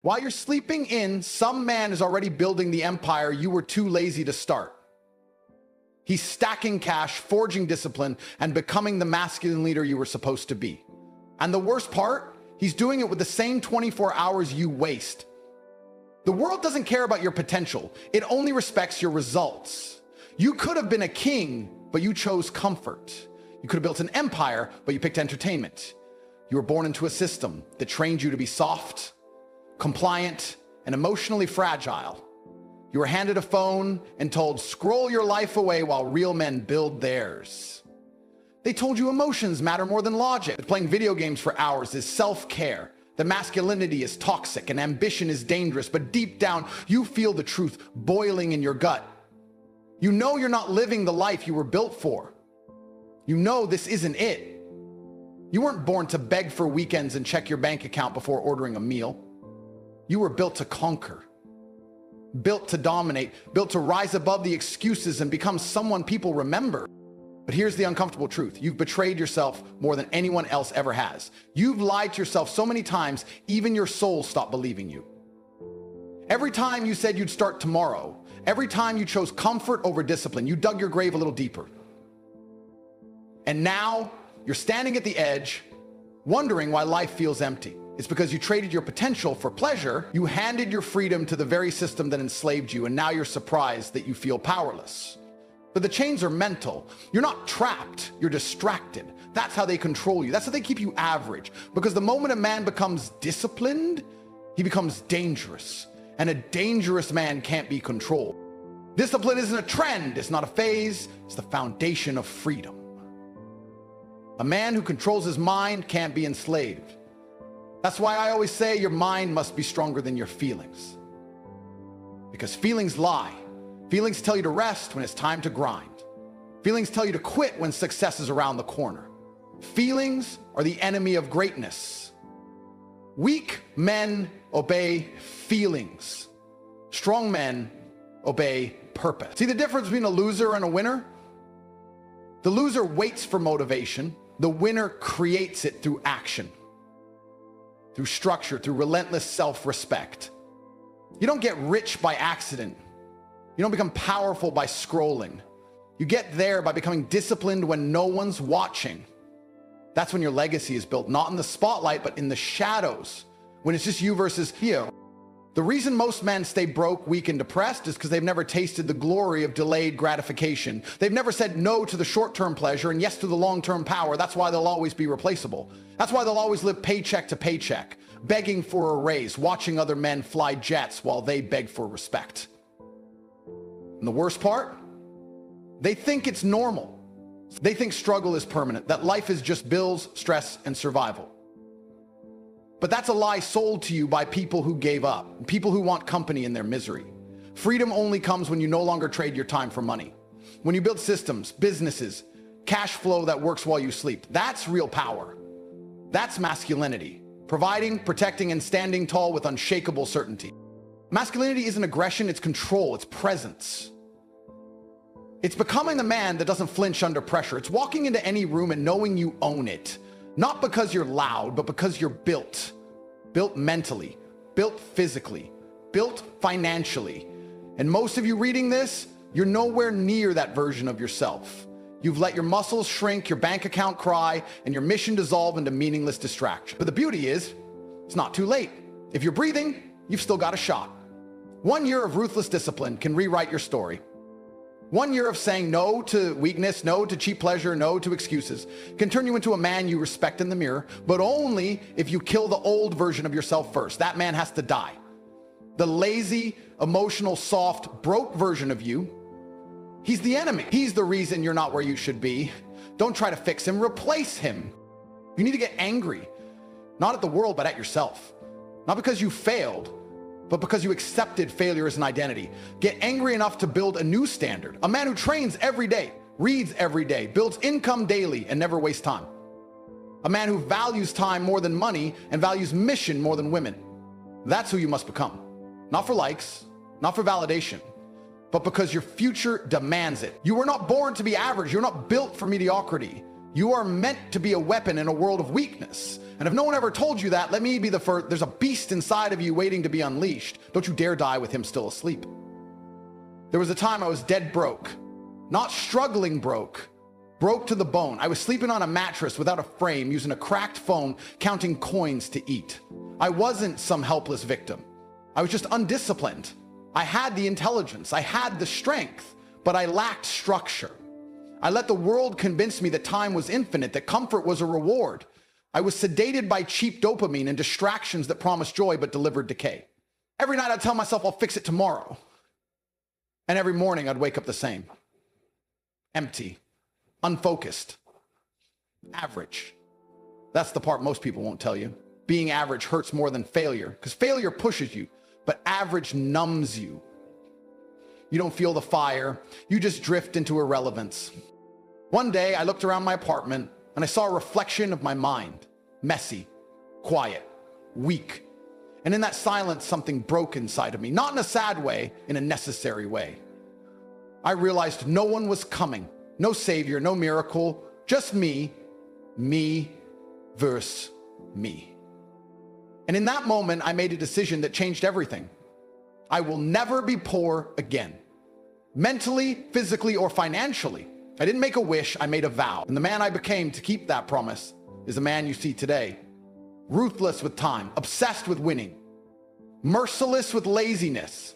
While you're sleeping in, some man is already building the empire you were too lazy to start. He's stacking cash, forging discipline, and becoming the masculine leader you were supposed to be. And the worst part, he's doing it with the same 24 hours you waste. The world doesn't care about your potential. It only respects your results. You could have been a king, but you chose comfort. You could have built an empire, but you picked entertainment. You were born into a system that trained you to be soft, compliant, and emotionally fragile. You were handed a phone and told, scroll your life away while real men build theirs. They told you emotions matter more than logic, that playing video games for hours is self-care, that masculinity is toxic and ambition is dangerous, but deep down, you feel the truth boiling in your gut. You know you're not living the life you were built for. You know this isn't it. You weren't born to beg for weekends and check your bank account before ordering a meal. You were built to conquer, built to dominate, built to rise above the excuses and become someone people remember. But here's the uncomfortable truth. You've betrayed yourself more than anyone else ever has. You've lied to yourself so many times, even your soul stopped believing you. Every time you said you'd start tomorrow, every time you chose comfort over discipline, you dug your grave a little deeper. And now you're standing at the edge, wondering why life feels empty. It's because you traded your potential for pleasure. You handed your freedom to the very system that enslaved you, and now you're surprised that you feel powerless. But the chains are mental. You're not trapped, you're distracted. That's how they control you. That's how they keep you average. Because the moment a man becomes disciplined, he becomes dangerous. And a dangerous man can't be controlled. Discipline isn't a trend, it's not a phase, it's the foundation of freedom. A man who controls his mind can't be enslaved. That's why I always say your mind must be stronger than your feelings. Because feelings lie. Feelings tell you to rest when it's time to grind. Feelings tell you to quit when success is around the corner. Feelings are the enemy of greatness. Weak men obey feelings. Strong men obey purpose. See the difference between a loser and a winner? The loser waits for motivation. The winner creates it through action, through structure, through relentless self-respect. You don't get rich by accident. You don't become powerful by scrolling. You get there by becoming disciplined when no one's watching. That's when your legacy is built, not in the spotlight, but in the shadows, when it's just you versus you. The reason most men stay broke, weak, and depressed is because they've never tasted the glory of delayed gratification. They've never said no to the short-term pleasure and yes to the long-term power. That's why they'll always be replaceable. That's why they'll always live paycheck to paycheck, begging for a raise, watching other men fly jets while they beg for respect. And the worst part? They think it's normal. They think struggle is permanent, that life is just bills, stress, and survival. But that's a lie sold to you by people who gave up, people who want company in their misery. Freedom only comes when you no longer trade your time for money. When you build systems, businesses, cash flow that works while you sleep. That's real power. That's masculinity. Providing, protecting, and standing tall with unshakable certainty. Masculinity isn't aggression, it's control, it's presence. It's becoming the man that doesn't flinch under pressure. It's walking into any room and knowing you own it. Not because you're loud, but because you're built. Built mentally, built physically, built financially. And most of you reading this, you're nowhere near that version of yourself. You've let your muscles shrink, your bank account cry, and your mission dissolve into meaningless distraction. But the beauty is, it's not too late. If you're breathing, you've still got a shot. 1 year of ruthless discipline can rewrite your story. 1 year of saying no to weakness, no to cheap pleasure, no to excuses can turn you into a man you respect in the mirror, but only if you kill the old version of yourself first. That man has to die. The lazy, emotional, soft, broke version of you, he's the enemy. He's the reason you're not where you should be. Don't try to fix him, replace him. You need to get angry, not at the world, but at yourself. Not because you failed, but because you accepted failure as an identity. Get angry enough to build a new standard. A man who trains every day, reads every day, builds income daily, and never wastes time. A man who values time more than money and values mission more than women. That's who you must become. Not for likes, not for validation, but because your future demands it. You were not born to be average. You're not built for mediocrity. You are meant to be a weapon in a world of weakness. And if no one ever told you that, let me be the first. There's a beast inside of you waiting to be unleashed. Don't you dare die with him still asleep. There was a time I was dead broke, not struggling broke to the bone. I was sleeping on a mattress without a frame, using a cracked phone, counting coins to eat. I wasn't some helpless victim. I was just undisciplined. I had the intelligence, I had the strength, but I lacked structure. I let the world convince me that time was infinite, that comfort was a reward. I was sedated by cheap dopamine and distractions that promised joy but delivered decay. Every night I'd tell myself I'll fix it tomorrow. And every morning I'd wake up the same. Empty, unfocused, average. That's the part most people won't tell you. Being average hurts more than failure, because failure pushes you, but average numbs you. You don't feel the fire, you just drift into irrelevance. One day I looked around my apartment and I saw a reflection of my mind, messy, quiet, weak. And in that silence, something broke inside of me, not in a sad way, in a necessary way. I realized no one was coming, no savior, no miracle, just me versus me. And in that moment, I made a decision that changed everything. I will never be poor again, mentally, physically, or financially. I didn't make a wish, I made a vow. And the man I became to keep that promise is the man you see today. Ruthless with time, obsessed with winning, merciless with laziness.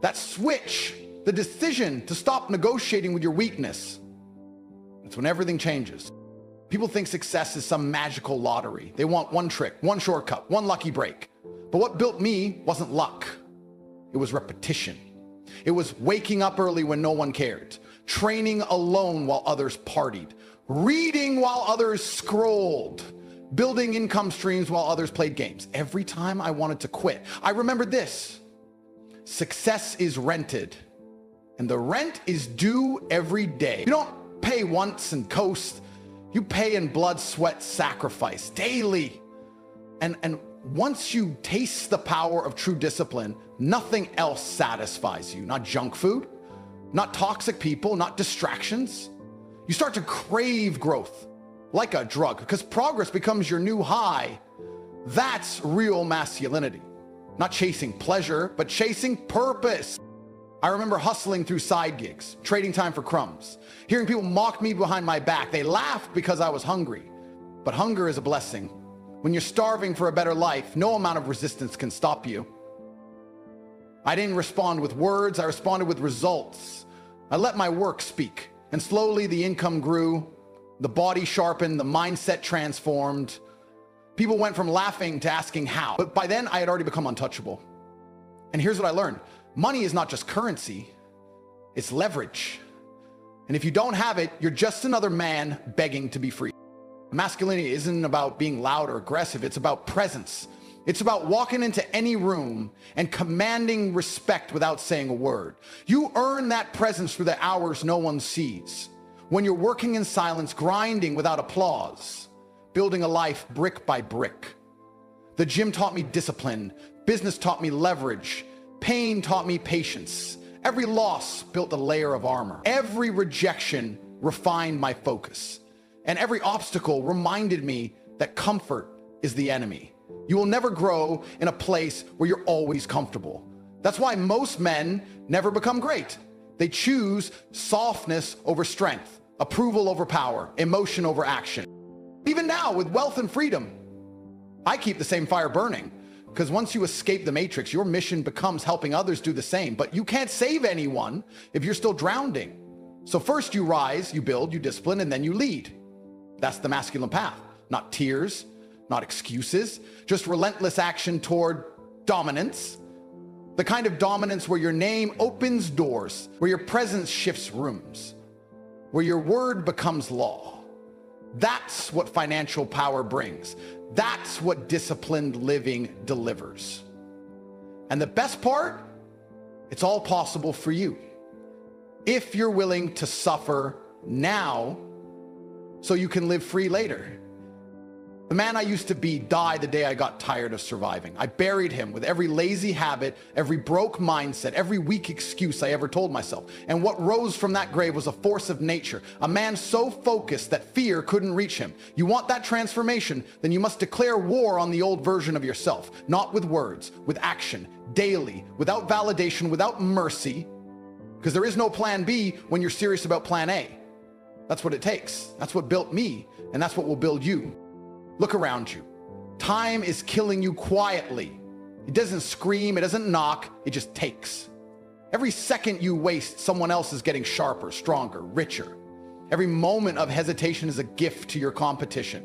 That switch, the decision to stop negotiating with your weakness, that's when everything changes. People think success is some magical lottery. They want one trick, one shortcut, one lucky break. But what built me wasn't luck. It was repetition. It was waking up early when no one cared, training alone while others partied, reading while others scrolled, building income streams while others played games. Every time I wanted to quit, I remembered this: success is rented, and the rent is due every day. You don't pay once and coast. You pay in blood, sweat, sacrifice daily. And once you taste the power of true discipline, nothing else satisfies you. Not junk food, not toxic people, not distractions. You start to crave growth like a drug, because progress becomes your new high. That's real masculinity. Not chasing pleasure, but chasing purpose. I remember hustling through side gigs, trading time for crumbs, hearing people mock me behind my back. They laughed because I was hungry. But hunger is a blessing. When you're starving for a better life, no amount of resistance can stop you. I didn't respond with words, I responded with results. I let my work speak, and slowly the income grew, the body sharpened, the mindset transformed. People went from laughing to asking how. But by then I had already become untouchable. And here's what I learned. Money is not just currency, it's leverage. And if you don't have it, you're just another man begging to be free. Masculinity isn't about being loud or aggressive, it's about presence. It's about walking into any room and commanding respect without saying a word. You earn that presence through the hours no one sees. When you're working in silence, grinding without applause, building a life brick by brick. The gym taught me discipline, business taught me leverage, pain taught me patience. Every loss built a layer of armor. Every rejection refined my focus. And every obstacle reminded me that comfort is the enemy. You will never grow in a place where you're always comfortable. That's why most men never become great. They choose softness over strength, approval over power, emotion over action. Even now, with wealth and freedom, I keep the same fire burning. Because once you escape the matrix, your mission becomes helping others do the same. But you can't save anyone if you're still drowning. So first you rise, you build, you discipline, and then you lead. That's the masculine path. Not tears, not excuses, just relentless action toward dominance. The kind of dominance where your name opens doors, where your presence shifts rooms, where your word becomes law. That's what financial power brings. That's what disciplined living delivers. And the best part, it's all possible for you if you're willing to suffer now so you can live free later. The man I used to be died the day I got tired of surviving. I buried him with every lazy habit, every broke mindset, every weak excuse I ever told myself. And what rose from that grave was a force of nature, a man so focused that fear couldn't reach him. You want that transformation? Then you must declare war on the old version of yourself, not with words, with action, daily, without validation, without mercy, because there is no plan B when you're serious about plan A. That's what it takes. That's what built me, and that's what will build you. Look around you. Time is killing you quietly. It doesn't scream, it doesn't knock, it just takes. Every second you waste, someone else is getting sharper, stronger, richer. Every moment of hesitation is a gift to your competition.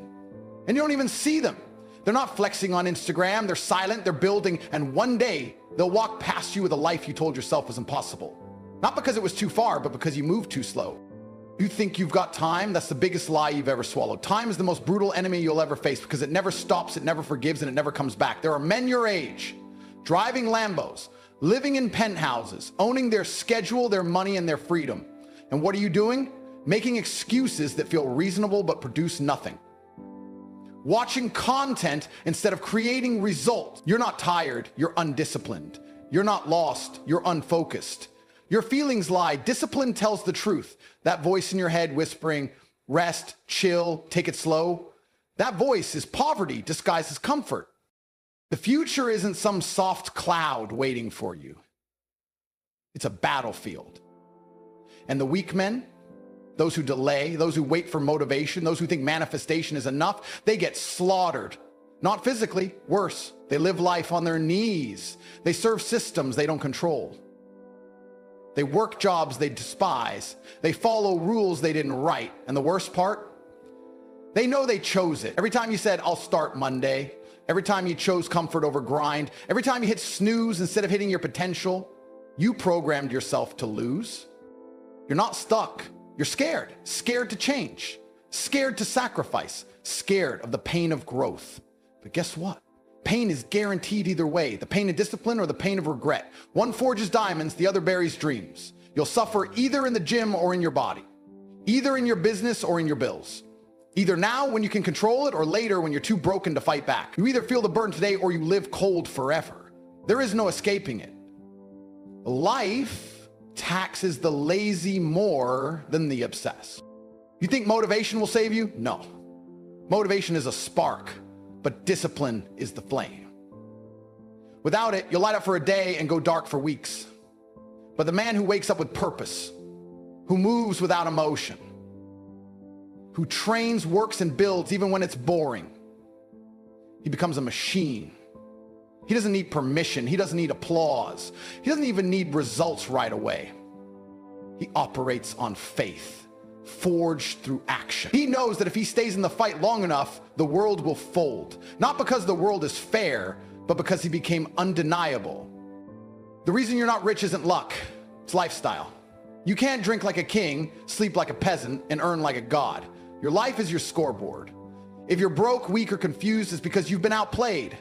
And you don't even see them. They're not flexing on Instagram, they're silent, they're building, and one day they'll walk past you with a life you told yourself was impossible. Not because it was too far, but because you moved too slow. You think you've got time? That's the biggest lie you've ever swallowed. Time is the most brutal enemy you'll ever face because it never stops, it never forgives, and it never comes back. There are men your age, driving Lambos, living in penthouses, owning their schedule, their money, and their freedom. And what are you doing? Making excuses that feel reasonable but produce nothing. Watching content instead of creating results. You're not tired, you're undisciplined. You're not lost, you're unfocused. Your feelings lie. Discipline tells the truth. That voice in your head whispering, rest, chill, take it slow. That voice is poverty disguised as comfort. The future isn't some soft cloud waiting for you. It's a battlefield. And the weak men, those who delay, those who wait for motivation, those who think manifestation is enough, they get slaughtered. Not physically, worse. They live life on their knees. They serve systems they don't control. They work jobs they despise. They follow rules they didn't write. And the worst part? They know they chose it. Every time you said, I'll start Monday, every time you chose comfort over grind, every time you hit snooze instead of hitting your potential, you programmed yourself to lose. You're not stuck. You're scared. Scared to change. Scared to sacrifice. Scared of the pain of growth. But guess what? Pain is guaranteed either way, the pain of discipline or the pain of regret. One forges diamonds, the other buries dreams. You'll suffer either in the gym or in your body, either in your business or in your bills. Either now when you can control it or later when you're too broken to fight back. You either feel the burn today or you live cold forever. There is no escaping it. Life taxes the lazy more than the obsessed. You think motivation will save you? No. Motivation is a spark, but discipline is the flame. Without it, you'll light up for a day and go dark for weeks. But the man who wakes up with purpose, who moves without emotion, who trains, works, and builds even when it's boring, he becomes a machine. He doesn't need permission. He doesn't need applause. He doesn't even need results right away. He operates on faith, forged through action. He knows that if he stays in the fight long enough, the world will fold. Not because the world is fair, but because he became undeniable. The reason you're not rich isn't luck, it's lifestyle. You can't drink like a king, sleep like a peasant, and earn like a god. Your life is your scoreboard. If you're broke, weak, or confused, it's because you've been outplayed.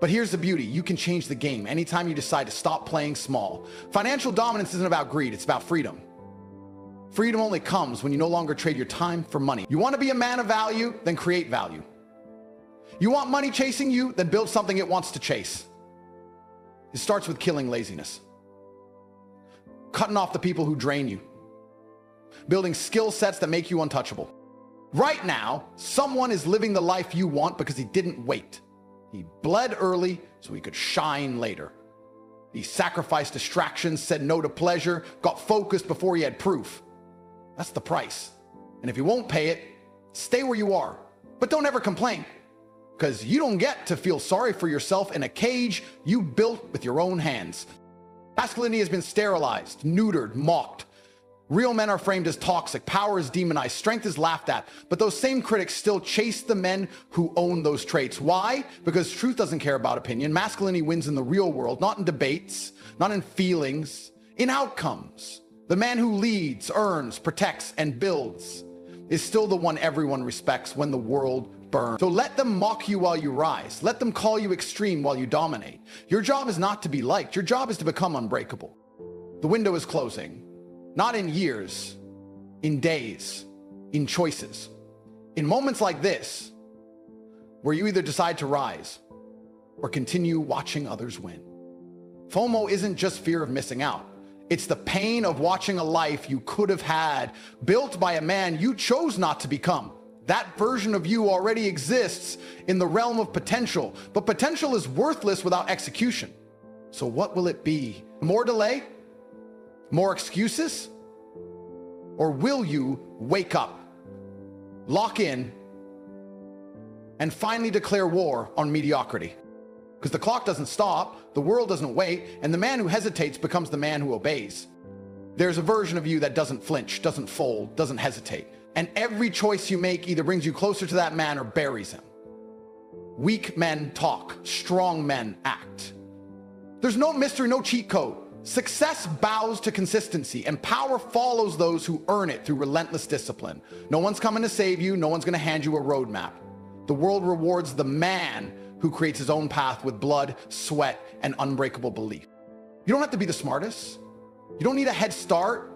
But here's the beauty. You can change the game anytime you decide to stop playing small. Financial dominance isn't about greed, it's about freedom. Freedom only comes when you no longer trade your time for money. You want to be a man of value? Then create value. You want money chasing you? Then build something it wants to chase. It starts with killing laziness. Cutting off the people who drain you. Building skill sets that make you untouchable. Right now, someone is living the life you want because he didn't wait. He bled early so he could shine later. He sacrificed distractions, said no to pleasure, got focused before he had proof. That's the price. And if you won't pay it, stay where you are. But don't ever complain, because you don't get to feel sorry for yourself in a cage you built with your own hands. Masculinity has been sterilized, neutered, mocked. Real men are framed as toxic, power is demonized, strength is laughed at, but those same critics still chase the men who own those traits. Why? Because truth doesn't care about opinion. Masculinity wins in the real world, not in debates, not in feelings, in outcomes. The man who leads, earns, protects, and builds is still the one everyone respects when the world burns. So let them mock you while you rise. Let them call you extreme while you dominate. Your job is not to be liked. Your job is to become unbreakable. The window is closing. Not in years, in days, in choices. In moments like this, where you either decide to rise or continue watching others win. FOMO isn't just fear of missing out. It's the pain of watching a life you could have had built by a man you chose not to become. That version of you already exists in the realm of potential, but potential is worthless without execution. So what will it be? More delay? More excuses? Or will you wake up, lock in, and finally declare war on mediocrity? Because the clock doesn't stop, the world doesn't wait, and the man who hesitates becomes the man who obeys. There's a version of you that doesn't flinch, doesn't fold, doesn't hesitate. And every choice you make either brings you closer to that man or buries him. Weak men talk, strong men act. There's no mystery, no cheat code. Success bows to consistency, and power follows those who earn it through relentless discipline. No one's coming to save you, no one's gonna hand you a roadmap. The world rewards the man who creates his own path with blood, sweat, and unbreakable belief. You don't have to be the smartest. You don't need a head start,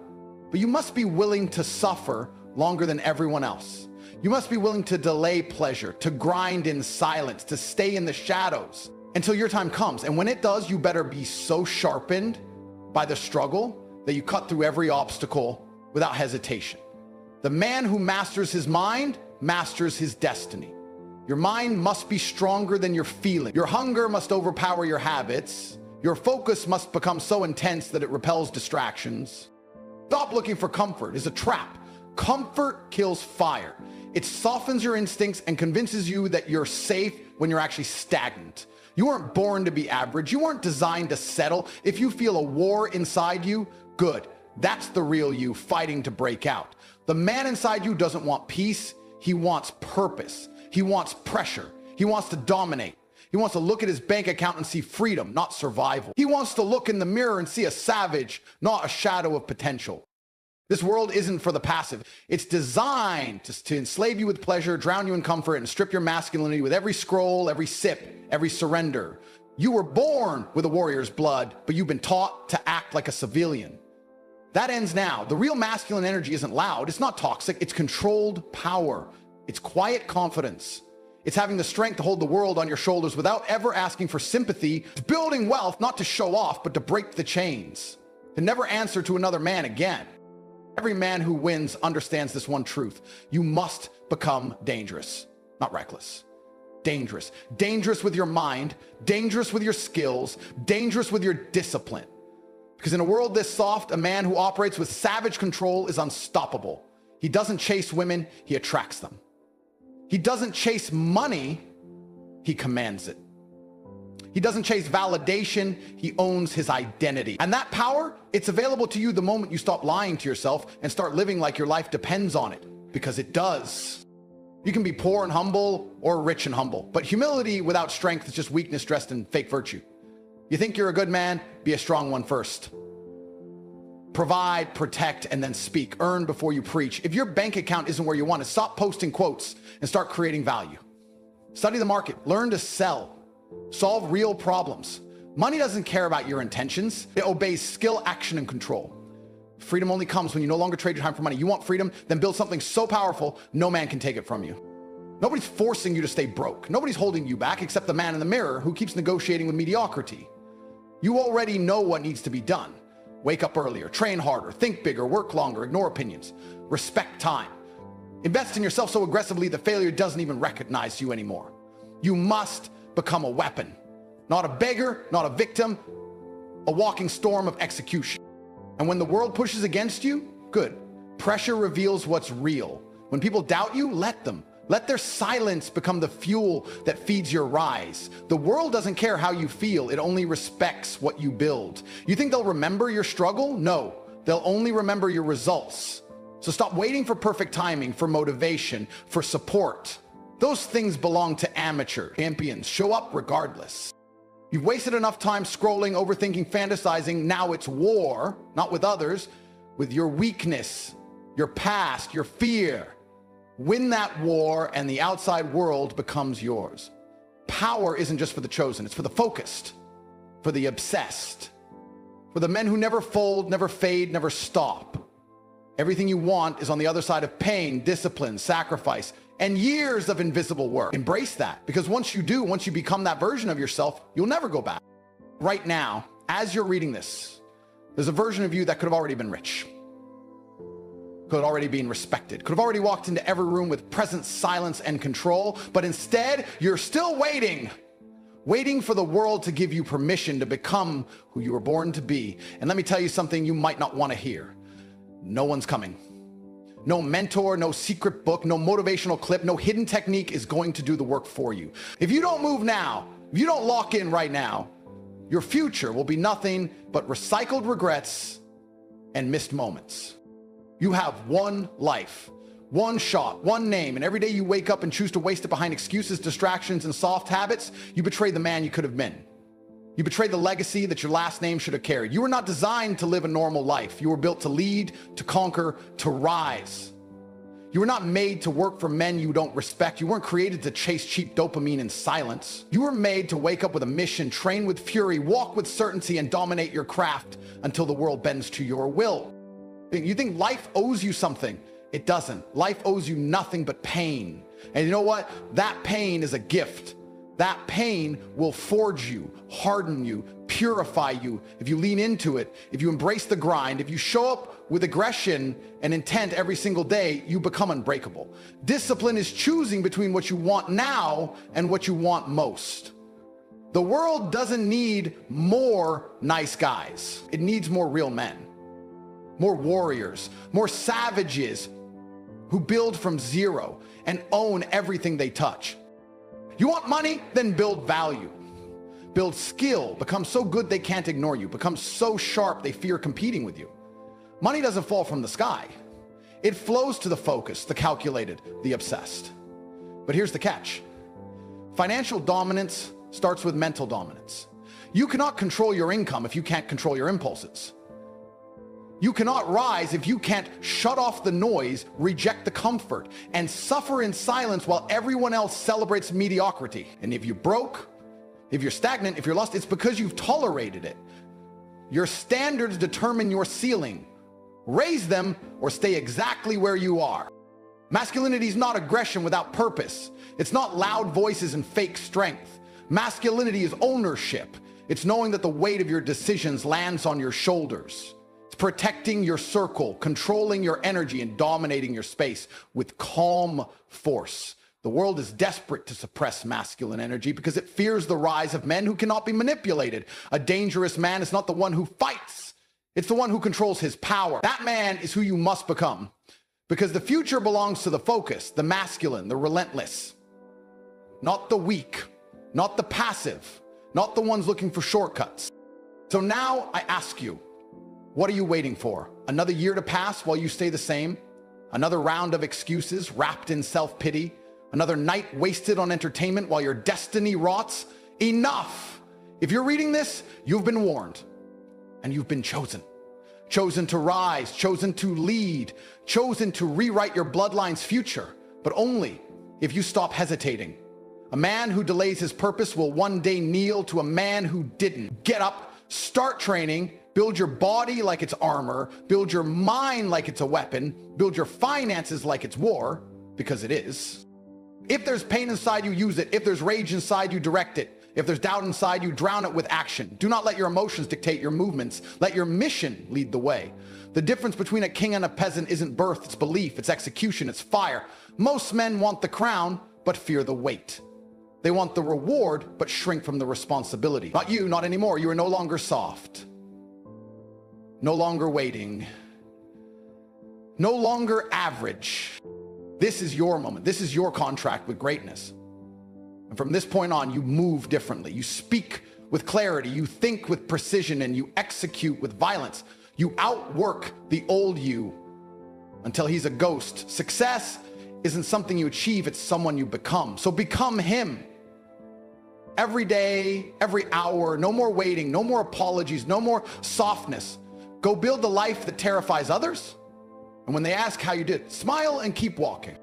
but you must be willing to suffer longer than everyone else. You must be willing to delay pleasure, to grind in silence, to stay in the shadows until your time comes. And when it does, you better be so sharpened by the struggle that you cut through every obstacle without hesitation. The man who masters his mind masters his destiny. Your mind must be stronger than your feeling. Your hunger must overpower your habits. Your focus must become so intense that it repels distractions. Stop looking for comfort. It's a trap. Comfort kills fire. It softens your instincts and convinces you that you're safe when you're actually stagnant. You weren't born to be average. You weren't designed to settle. If you feel a war inside you, good. That's the real you fighting to break out. The man inside you doesn't want peace. He wants purpose. He wants pressure. He wants to dominate. He wants to look at his bank account and see freedom, not survival. He wants to look in the mirror and see a savage, not a shadow of potential. This world isn't for the passive. It's designed to enslave you with pleasure, drown you in comfort, and strip your masculinity with every scroll, every sip, every surrender. You were born with a warrior's blood, but you've been taught to act like a civilian. That ends now. The real masculine energy isn't loud. It's not toxic. It's controlled power. It's quiet confidence. It's having the strength to hold the world on your shoulders without ever asking for sympathy. It's building wealth, not to show off, but to break the chains. To never answer to another man again. Every man who wins understands this one truth. You must become dangerous, not reckless. Dangerous. Dangerous with your mind, dangerous with your skills, dangerous with your discipline. Because in a world this soft, a man who operates with savage control is unstoppable. He doesn't chase women, he attracts them. He doesn't chase money, he commands it. He doesn't chase validation, he owns his identity. And that power, it's available to you the moment you stop lying to yourself and start living like your life depends on it, because it does. You can be poor and humble or rich and humble, but humility without strength is just weakness dressed in fake virtue. You think you're a good man? Be a strong one first. Provide, protect, and then speak. Earn before you preach. If your bank account isn't where you want it, stop posting quotes and start creating value. Study the market, learn to sell. Solve real problems. Money doesn't care about your intentions. It obeys skill, action, and control. Freedom only comes when you no longer trade your time for money. You want freedom? Then build something so powerful, no man can take it from you. Nobody's forcing you to stay broke. Nobody's holding you back except the man in the mirror who keeps negotiating with mediocrity. You already know what needs to be done. Wake up earlier, train harder, think bigger, work longer, ignore opinions, respect time. Invest in yourself so aggressively that failure doesn't even recognize you anymore. You must become a weapon, not a beggar, not a victim, a walking storm of execution. And when the world pushes against you, good. Pressure reveals what's real. When people doubt you, let them. Let their silence become the fuel that feeds your rise. The world doesn't care how you feel. It only respects what you build. You think they'll remember your struggle? No, they'll only remember your results. So stop waiting for perfect timing, for motivation, for support. Those things belong to amateur champions. Show up regardless. You've wasted enough time scrolling, overthinking, fantasizing. Now it's war, not with others, with your weakness, your past, your fear. Win that war and the outside world becomes yours. Power isn't just for the chosen, it's for the focused, for the obsessed, for the men who never fold, never fade, never stop. Everything you want is on the other side of pain, discipline, sacrifice. and years of invisible work. Embrace that, because once you do, once you become that version of yourself, you'll never go back. Right now, as you're reading this, there's a version of you that could have already been rich, could have already been respected, could have already walked into every room with presence, silence, and control, but instead, you're still waiting for the world to give you permission to become who you were born to be. And let me tell you something you might not want to hear. No one's coming. No mentor, no secret book, no motivational clip, no hidden technique is going to do the work for you. If you don't move now, if you don't lock in right now, your future will be nothing but recycled regrets and missed moments. You have one life, one shot, one name, and every day you wake up and choose to waste it behind excuses, distractions, and soft habits, you betray the man you could have been. You betray the legacy that your last name should have carried. You were not designed to live a normal life. You were built to lead, to conquer, to rise. You were not made to work for men you don't respect. You weren't created to chase cheap dopamine in silence. You were made to wake up with a mission, train with fury, walk with certainty, and dominate your craft until the world bends to your will. You think life owes you something? It doesn't. Life owes you nothing but pain. And you know what? That pain is a gift. That pain will forge you, harden you, purify you. If you lean into it, if you embrace the grind, if you show up with aggression and intent every single day, you become unbreakable. Discipline is choosing between what you want now and what you want most. The world doesn't need more nice guys. It needs more real men, more warriors, more savages who build from zero and own everything they touch. You want money? Then build value. Build skill. Become so good they can't ignore you. Become so sharp they fear competing with you. Money doesn't fall from the sky. It flows to the focused, the calculated, the obsessed. But here's the catch. Financial dominance starts with mental dominance. You cannot control your income if you can't control your impulses. You cannot rise if you can't shut off the noise, reject the comfort, and suffer in silence while everyone else celebrates mediocrity. And if you're broke, if you're stagnant, if you're lost, it's because you've tolerated it. Your standards determine your ceiling. Raise them or stay exactly where you are. Masculinity is not aggression without purpose. It's not loud voices and fake strength. Masculinity is ownership. It's knowing that the weight of your decisions lands on your shoulders. Protecting your circle, controlling your energy, and dominating your space with calm force. The world is desperate to suppress masculine energy because it fears the rise of men who cannot be manipulated. A dangerous man is not the one who fights. It's the one who controls his power. That man is who you must become, because the future belongs to the focused, the masculine, the relentless, not the weak, not the passive, not the ones looking for shortcuts. So now I ask you, what are you waiting for? Another year to pass while you stay the same? Another round of excuses wrapped in self-pity? Another night wasted on entertainment while your destiny rots? Enough! If you're reading this, you've been warned and you've been chosen. Chosen to rise, chosen to lead, chosen to rewrite your bloodline's future, but only if you stop hesitating. A man who delays his purpose will one day kneel to a man who didn't. Get up, start training, build your body like it's armor, build your mind like it's a weapon, build your finances like it's war, because it is. If there's pain inside you, use it. If there's rage inside you, direct it. If there's doubt inside you, drown it with action. Do not let your emotions dictate your movements. Let your mission lead the way. The difference between a king and a peasant isn't birth, it's belief, it's execution, it's fire. Most men want the crown, but fear the weight. They want the reward, but shrink from the responsibility. Not you, not anymore. You are no longer soft. No longer waiting, no longer average. This is your moment. This is your contract with greatness. And from this point on, you move differently. You speak with clarity, you think with precision, and you execute with violence. You outwork the old you until he's a ghost. Success isn't something you achieve, it's someone you become. So become him. Every day, every hour, no more waiting, no more apologies, no more softness. Go build the life that terrifies others. And when they ask how you did, smile and keep walking.